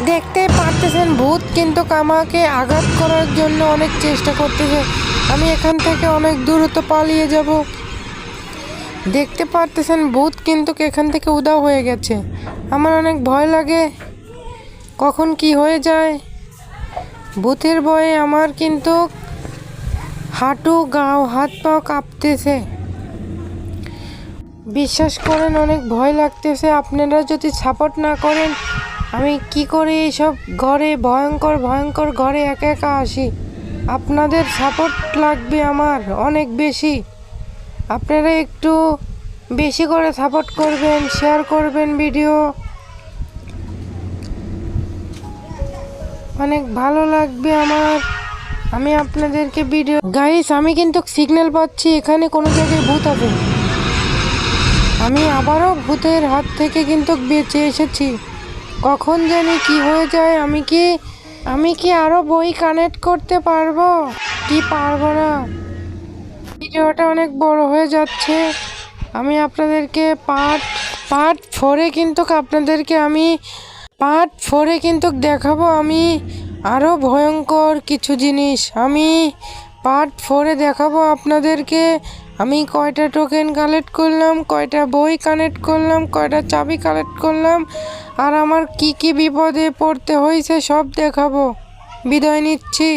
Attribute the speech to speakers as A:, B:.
A: দেখতেই পারতেছেন ভূত কিন্তু আমাকে আঘাত করার জন্য অনেক চেষ্টা করতেছে। আমি এখান থেকে অনেক দূরত্ব পালিয়ে যাব। দেখতে পারতেছেন ভূত কিন্তু এখান থেকে উধাও হয়ে গেছে। আমার অনেক ভয় লাগে, কখন কি হয়ে যায়। ভূতের ভয়ে আমার কিন্তু হাঁটু গাও হাত পাও কাঁপতেছে। বিশ্বাস করেন অনেক ভয় লাগতেছে। আপনারা যদি সাপোর্ট না করেন আমি কি করে এইসব ঘরে ভয়ঙ্কর ভয়ঙ্কর ঘরে একা একা আসি। আপনাদের সাপোর্ট লাগবে আমার অনেক বেশি। আপনারা একটু বেশি করে সাপোর্ট করবেন, শেয়ার করবেন ভিডিও, অনেক ভালো লাগবে আমার। আমি আপনাদেরকে ভিডিও গাইস, আমি কিন্তু সিগন্যাল পাচ্ছি এখানে কোনো জায়গায় ভূত আছে। আমি আবারও ভূতের হাত থেকে কিন্তু বেঁচে এসেছি। কখন জানি কি হয়ে যায়। আমি কি আরো বই কানেক্ট করতে পারবো কি পারবো না। ভিডিওটা অনেক বড় হয়ে যাচ্ছে। আমি আপনাদেরকে পার্ট ফোরে কিন্তু দেখাবো আমি আরো ভয়ঙ্কর কিছু জিনিস। আমি পার্ট ফোরে দেখাবো আপনাদেরকে আমি কয়টা টোকেন কালেক্ট করলাম, কয়টা বই কানেক্ট করলাম, কয়টা চাবি কালেক্ট করলাম, আর আমার কি কি বিপদে পড়তে হয়েছে সব দেখাবো। বিদায় নিচ্ছি।